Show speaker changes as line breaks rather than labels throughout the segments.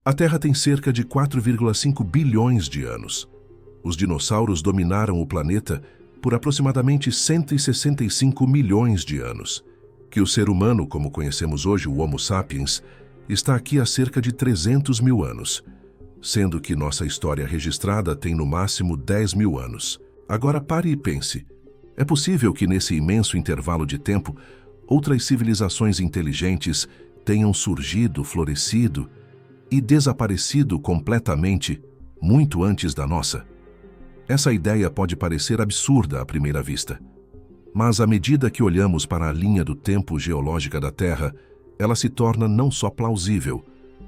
A Terra tem cerca de 4,5 bilhões de anos. Os dinossauros dominaram o planeta por aproximadamente 165 milhões de anos. Que o ser humano, como conhecemos hoje, o Homo sapiens, está aqui há cerca de 300 mil anos, sendo que nossa história registrada tem no máximo 10 mil anos. Agora pare e pense. É possível que nesse imenso intervalo de tempo, outras civilizações inteligentes tenham surgido, florescido e desaparecido completamente muito antes da nossa? Essa ideia pode parecer absurda à primeira vista. Mas à medida que olhamos para a linha do tempo geológica da Terra, ela se torna não só plausível,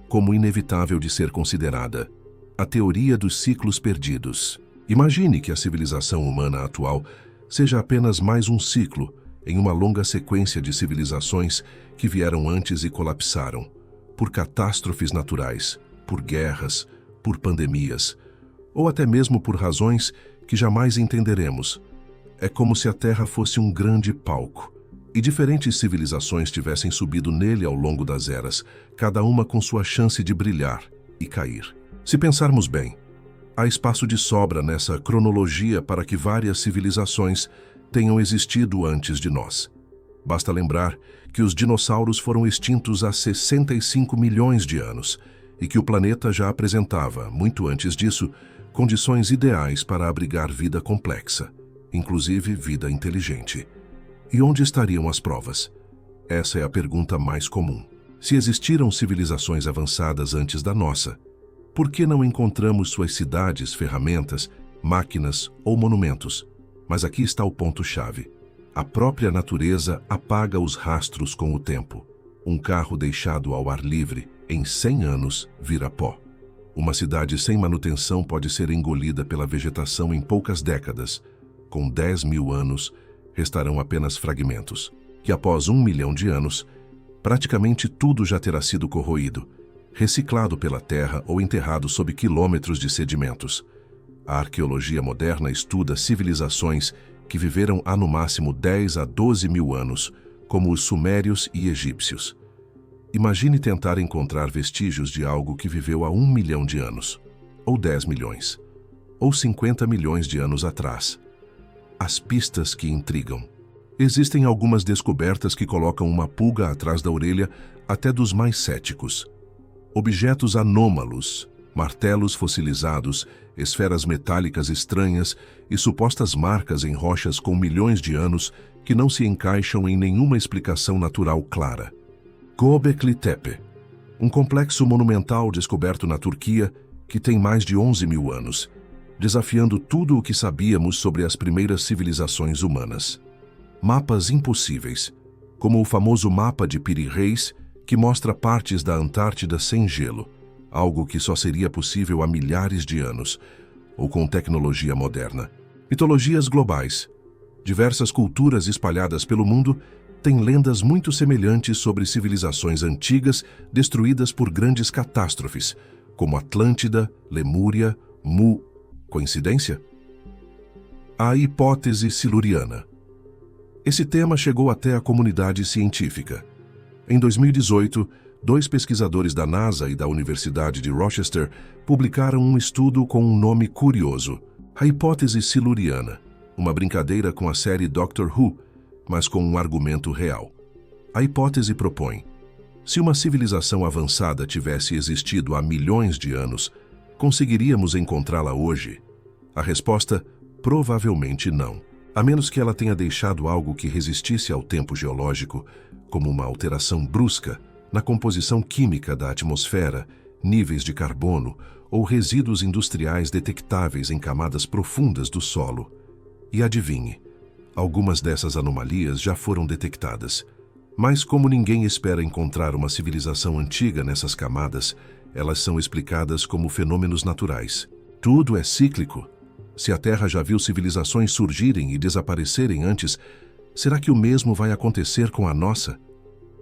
como inevitável de ser considerada. A teoria dos ciclos perdidos. Imagine que a civilização humana atual seja apenas mais um ciclo em uma longa sequência de civilizações que vieram antes e colapsaram, por catástrofes naturais, por guerras, por pandemias, ou até mesmo por razões que jamais entenderemos. É como se a Terra fosse um grande palco, e diferentes civilizações tivessem subido nele ao longo das eras, cada uma com sua chance de brilhar e cair. Se pensarmos bem, há espaço de sobra nessa cronologia para que várias civilizações tenham existido antes de nós. Basta lembrar que os dinossauros foram extintos há 65 milhões de anos e que o planeta já apresentava, muito antes disso, condições ideais para abrigar vida complexa, inclusive vida inteligente. E onde estariam as provas? Essa é a pergunta mais comum. Se existiram civilizações avançadas antes da nossa, por que não encontramos suas cidades, ferramentas, máquinas ou monumentos? Mas aqui está o ponto-chave. A própria natureza apaga os rastros com o tempo. Um carro deixado ao ar livre, em 100 anos, vira pó. Uma cidade sem manutenção pode ser engolida pela vegetação em poucas décadas. Com 10 mil anos, restarão apenas fragmentos, que após 1 milhão de anos, praticamente tudo já terá sido corroído, reciclado pela terra ou enterrado sob quilômetros de sedimentos. A arqueologia moderna estuda civilizações que viveram há no máximo 10 a 12 mil anos, como os sumérios e egípcios. Imagine tentar encontrar vestígios de algo que viveu há 1 milhão de anos, ou 10 milhões, ou 50 milhões de anos atrás. As pistas que intrigam. Existem algumas descobertas que colocam uma pulga atrás da orelha até dos mais céticos. Objetos anômalos, martelos fossilizados, esferas metálicas estranhas e supostas marcas em rochas com milhões de anos que não se encaixam em nenhuma explicação natural clara. Göbekli Tepe, um complexo monumental descoberto na Turquia que tem mais de 11 mil anos, desafiando tudo o que sabíamos sobre as primeiras civilizações humanas. Mapas impossíveis, como o famoso mapa de Piri Reis, que mostra partes da Antártida sem gelo, algo que só seria possível há milhares de anos, ou com tecnologia moderna. Mitologias globais. Diversas culturas espalhadas pelo mundo têm lendas muito semelhantes sobre civilizações antigas destruídas por grandes catástrofes, como Atlântida, Lemúria, Mu. Coincidência? A hipótese siluriana. Esse tema chegou até a comunidade científica. Em 2018, 2 pesquisadores da NASA e da Universidade de Rochester publicaram um estudo com um nome curioso, a hipótese siluriana, uma brincadeira com a série Doctor Who, mas com um argumento real. A hipótese propõe: se uma civilização avançada tivesse existido há milhões de anos, conseguiríamos encontrá-la hoje? A resposta, provavelmente não, a menos que ela tenha deixado algo que resistisse ao tempo geológico, como uma alteração brusca na composição química da atmosfera, níveis de carbono ou resíduos industriais detectáveis em camadas profundas do solo. E adivinhe, algumas dessas anomalias já foram detectadas. Mas como ninguém espera encontrar uma civilização antiga nessas camadas, elas são explicadas como fenômenos naturais. Tudo é cíclico. Se a Terra já viu civilizações surgirem e desaparecerem antes, será que o mesmo vai acontecer com a nossa?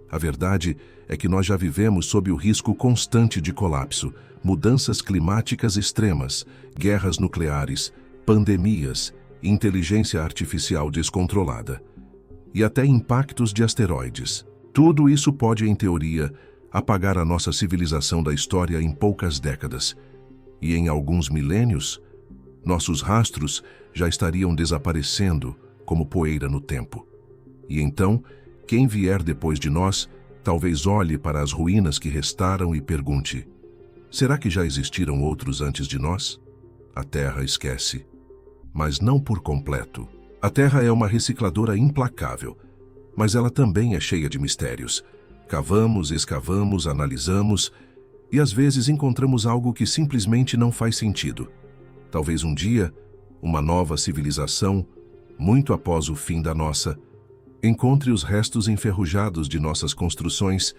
A verdade é que nós já vivemos sob o risco constante de colapso, mudanças climáticas extremas, guerras nucleares, pandemias, inteligência artificial descontrolada e até impactos de asteroides. Tudo isso pode, em teoria, apagar a nossa civilização da história em poucas décadas. E em alguns milênios, nossos rastros já estariam desaparecendo como poeira no tempo. E então, quem vier depois de nós, talvez olhe para as ruínas que restaram e pergunte: será que já existiram outros antes de nós? A Terra esquece, mas não por completo. A Terra é uma recicladora implacável, mas ela também é cheia de mistérios. Cavamos, escavamos, analisamos e às vezes encontramos algo que simplesmente não faz sentido. Talvez um dia, uma nova civilização, muito após o fim da nossa, encontre os restos enferrujados de nossas construções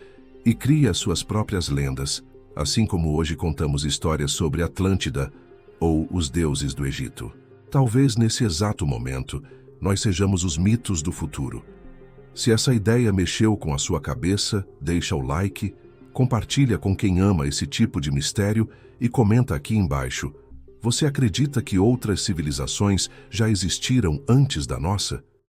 e crie as suas próprias lendas, assim como hoje contamos histórias sobre Atlântida ou os deuses do Egito. Talvez nesse exato momento, nós sejamos os mitos do futuro. Se essa ideia mexeu com a sua cabeça, deixa o like, compartilha com quem ama esse tipo de mistério e comenta aqui embaixo: você acredita que outras civilizações já existiram antes da nossa?